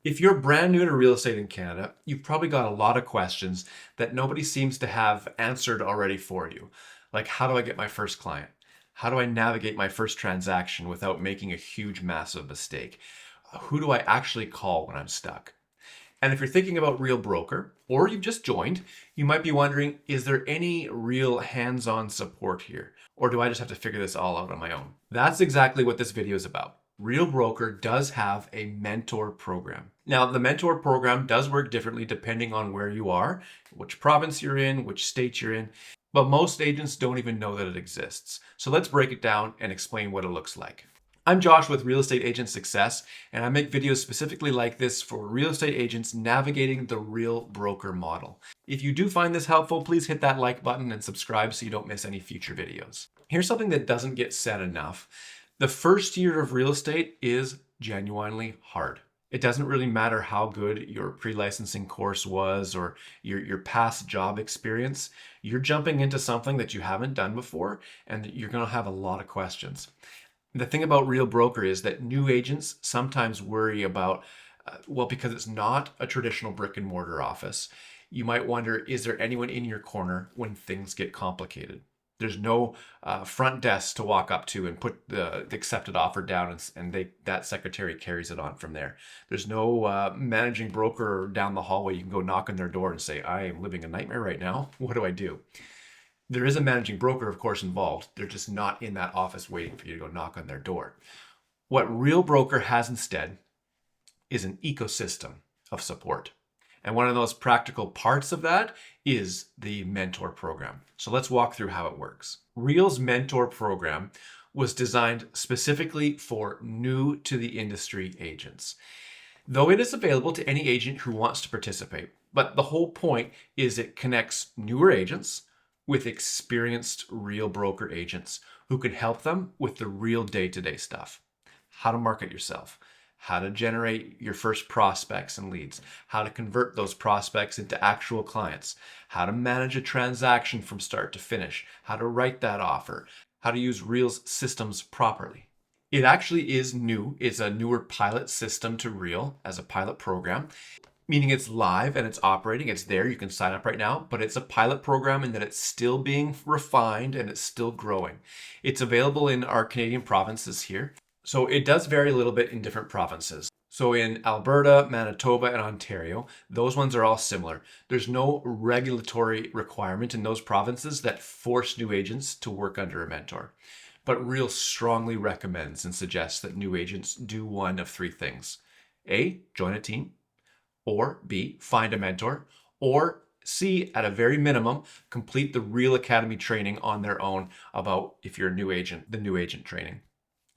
If you're brand new to real estate in Canada, you've probably got a lot of questions that nobody seems to have answered already for you. Like, how do I get my first client? How do I navigate my first transaction without making a huge, massive mistake? Who do I actually call when I'm stuck? And if you're thinking about Real Broker or you've just joined, you might be wondering, is there any real hands-on support here? Or do I just have to figure this all out on my own? That's exactly what this video is about. Real Broker does have a mentor program. Now, the mentor program does work differently depending on where you are, which province you're in, which state you're in, but most agents don't even know that it exists. So let's break it down and explain what it looks like. I'm Josh with Real Estate Agent Success, and I make videos specifically like this for real estate agents navigating the Real Broker model. If you do find this helpful, please hit that like button and subscribe so you don't miss any future videos. Here's something that doesn't get said enough. The first year of real estate is genuinely hard. It doesn't really matter how good your pre-licensing course was or your past job experience. You're jumping into something that you haven't done before, and you're going to have a lot of questions. The thing about Real Broker is that new agents sometimes worry about, because it's not a traditional brick and mortar office, you might wonder, is there anyone in your corner when things get complicated? There's no front desk to walk up to and put the accepted offer down, and that secretary carries it on from there. There's no managing broker down the hallway. You can go knock on their door and say, I am living a nightmare right now. What do I do? There is a managing broker, of course, involved. They're just not in that office waiting for you to go knock on their door. What Real Broker has instead is an ecosystem of support. And one of those practical parts of that is the mentor program. So let's walk through how it works. Real's mentor program was designed specifically for new to the industry agents, though it is available to any agent who wants to participate. But the whole point is it connects newer agents with experienced Real Broker agents who can help them with the real day-to-day stuff. How to market yourself, how to generate your first prospects and leads, how to convert those prospects into actual clients, how to manage a transaction from start to finish, how to write that offer, how to use Real's systems properly. It actually is new. It's a newer pilot system to Real as a pilot program, meaning it's live and it's operating. It's there. You can sign up right now, but it's a pilot program in that it's still being refined and it's still growing. It's available in our Canadian provinces here. So it does vary a little bit in different provinces. So in Alberta, Manitoba, and Ontario, those ones are all similar. There's no regulatory requirement in those provinces that force new agents to work under a mentor. But Real strongly recommends and suggests that new agents do one of three things. A, join a team. Or B, find a mentor. Or C, at a very minimum, complete the Real Academy training on their own about, if you're a new agent, the new agent training.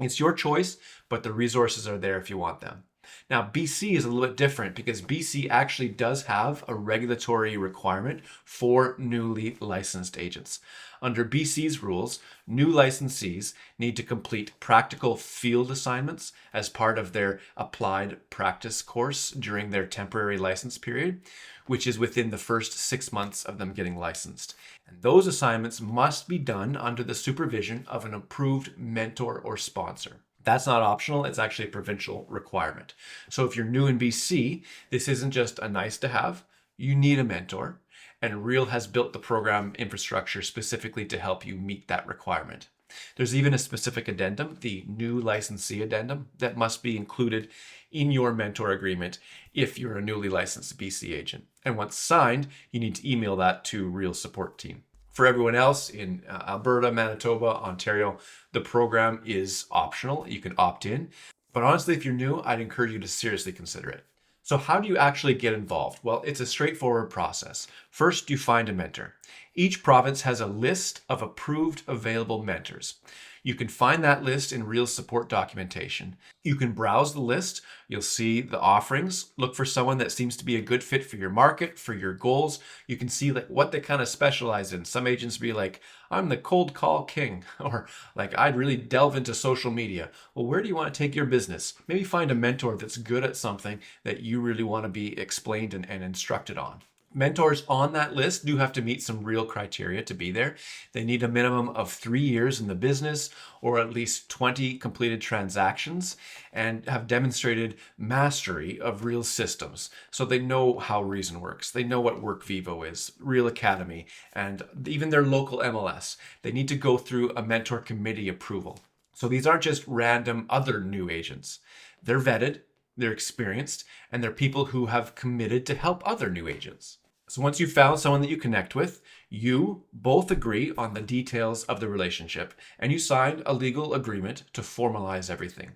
It's your choice, but the resources are there if you want them. Now, BC is a little bit different because BC actually does have a regulatory requirement for newly licensed agents. Under BC's rules, new licensees need to complete practical field assignments as part of their applied practice course during their temporary license period, which is within the first 6 months of them getting licensed. And those assignments must be done under the supervision of an approved mentor or sponsor. That's not optional, it's actually a provincial requirement. So if you're new in BC, this isn't just a nice to have, you need a mentor, and Real has built the program infrastructure specifically to help you meet that requirement. There's even a specific addendum, the new licensee addendum, that must be included in your mentor agreement if you're a newly licensed BC agent. And once signed, you need to email that to Real support team. For everyone else in Alberta, Manitoba, Ontario, the program is optional. You can opt in. But honestly, if you're new, I'd encourage you to seriously consider it. So how do you actually get involved? Well, it's a straightforward process. First, you find a mentor. Each province has a list of approved available mentors. You can find that list in Real support documentation. You can browse the list. You'll see the offerings. Look for someone that seems to be a good fit for your market, for your goals. You can see what they kind of specialize in. Some agents be like, I'm the cold call king, or like, I'd really delve into social media. Well, where do you want to take your business? Maybe find a mentor that's good at something that you really want to be explained and instructed on. Mentors on that list do have to meet some real criteria to be there. They need a minimum of 3 years in the business or at least 20 completed transactions and have demonstrated mastery of Real systems. So they know how Reason works. They know what WorkVivo is, Real Academy, and even their local MLS. They need to go through a mentor committee approval. So these aren't just random other new agents. They're vetted, they're experienced, and they're people who have committed to help other new agents. So once you've found someone that you connect with, you both agree on the details of the relationship and you signed a legal agreement to formalize everything.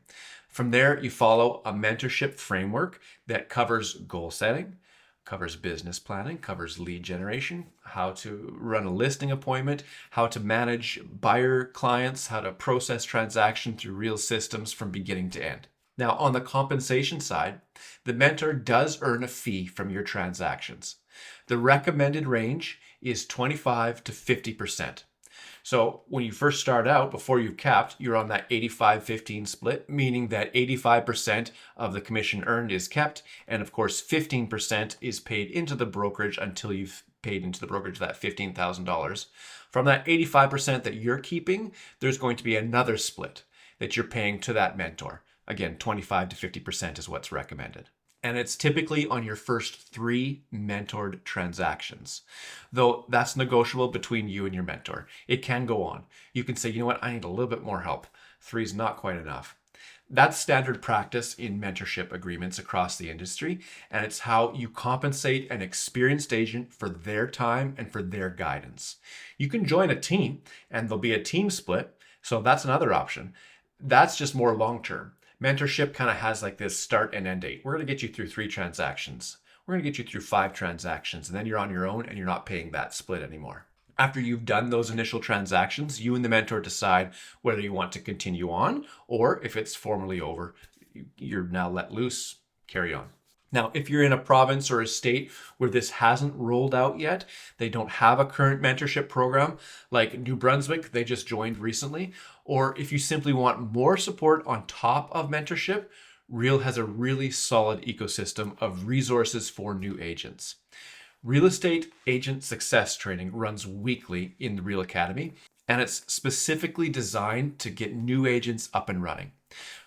From there, you follow a mentorship framework that covers goal setting, covers business planning, covers lead generation, how to run a listing appointment, how to manage buyer clients, how to process transaction through Real systems from beginning to end. Now, on the compensation side, the mentor does earn a fee from your transactions. The recommended range is 25 to 50%. So when you first start out, before you've capped, you're on that 85-15 split, meaning that 85% of the commission earned is kept. And of course, 15% is paid into the brokerage until you've paid into the brokerage that $15,000. From that 85% that you're keeping, there's going to be another split that you're paying to that mentor. Again, 25 to 50% is what's recommended. And it's typically on your first 3 mentored transactions. Though that's negotiable between you and your mentor. It can go on. You can say, you know what, I need a little bit more help. 3 is not quite enough. That's standard practice in mentorship agreements across the industry, and it's how you compensate an experienced agent for their time and for their guidance. You can join a team, and there'll be a team split, so that's another option. That's just more long-term. Mentorship kind of has like this start and end date. We're going to get you through 3 transactions. We're going to get you through 5 transactions, and then you're on your own and you're not paying that split anymore. After you've done those initial transactions, you and the mentor decide whether you want to continue on, or if it's formally over, you're now let loose, carry on. Now, if you're in a province or a state where this hasn't rolled out yet, they don't have a current mentorship program, like New Brunswick, they just joined recently, or if you simply want more support on top of mentorship, Real has a really solid ecosystem of resources for new agents. Real Estate Agent Success Training runs weekly in the Real Academy, and it's specifically designed to get new agents up and running.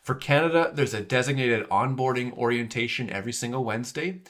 For Canada, there's a designated onboarding orientation every single Wednesday.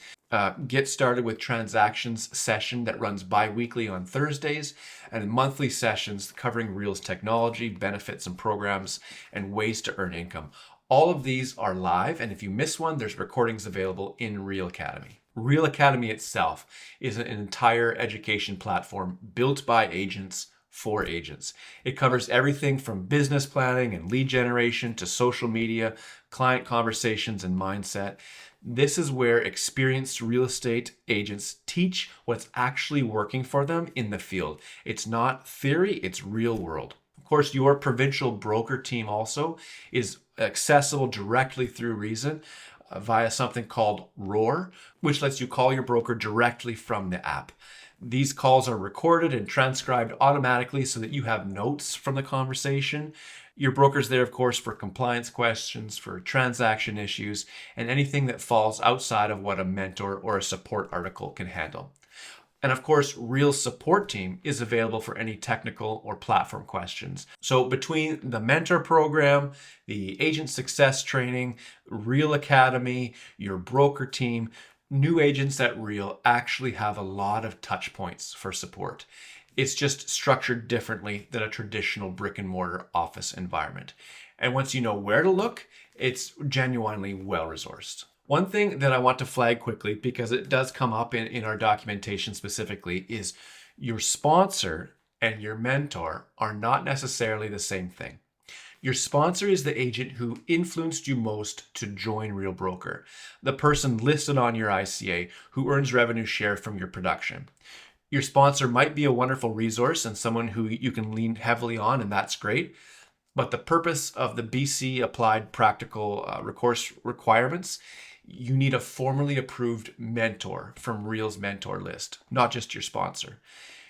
Get started with transactions session that runs bi-weekly on Thursdays, and monthly sessions covering Real's technology, benefits and programs, and ways to earn income. All of these are live, and if you miss one, there's recordings available in Real Academy. Real Academy itself is an entire education platform built by agents for agents. It covers everything from business planning and lead generation to social media, client conversations, and mindset. This is where experienced real estate agents teach what's actually working for them in the field. It's not theory, it's real world. Of course, your provincial broker team also is accessible directly through Reason via something called Roar, which lets you call your broker directly from the app. These calls are recorded and transcribed automatically so that you have notes from the conversation. Your broker's there, of course, for compliance questions, for transaction issues, and anything that falls outside of what a mentor or a support article can handle. And of course, Real support team is available for any technical or platform questions. So between the mentor program, the agent success training, Real Academy, your broker team, new agents at Real actually have a lot of touch points for support. It's just structured differently than a traditional brick and mortar office environment. And once you know where to look, it's genuinely well resourced. One thing that I want to flag quickly, because it does come up in our documentation specifically, is your sponsor and your mentor are not necessarily the same thing. Your sponsor is the agent who influenced you most to join Real Broker, the person listed on your ICA who earns revenue share from your production. Your sponsor might be a wonderful resource and someone who you can lean heavily on, and that's great. But the purpose of the BC Applied Practical Recourse requirements, you need a formally approved mentor from Real's mentor list, not just your sponsor.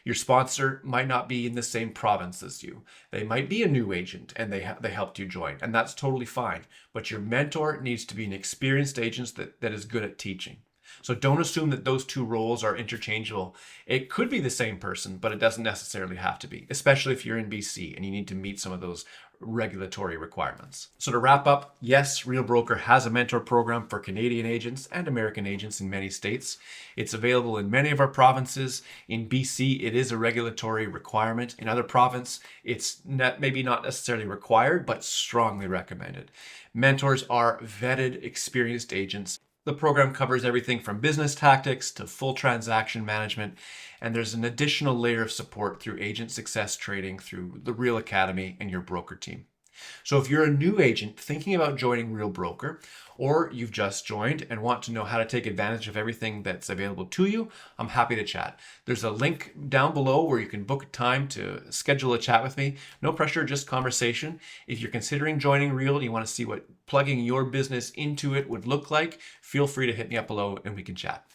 Your sponsor might not be in the same province as you. They might be a new agent and they helped you join, and that's totally fine. But your mentor needs to be an experienced agent that is good at teaching. So don't assume that those two roles are interchangeable. It could be the same person, but it doesn't necessarily have to be, especially if you're in BC and you need to meet some of those regulatory requirements. So to wrap up, yes, Real Broker has a mentor program for Canadian agents and American agents in many states. It's available in many of our provinces. In BC, it is a regulatory requirement. In other provinces, it's maybe not necessarily required, but strongly recommended. Mentors are vetted, experienced agents. The program covers everything from business tactics to full transaction management, and there's an additional layer of support through agent success training through the Real Academy and your broker team. So if you're a new agent thinking about joining Real Broker, or you've just joined and want to know how to take advantage of everything that's available to you, I'm happy to chat. There's a link down below where you can book a time to schedule a chat with me. No pressure, just conversation. If you're considering joining Real and you want to see what plugging your business into it would look like, feel free to hit me up below and we can chat.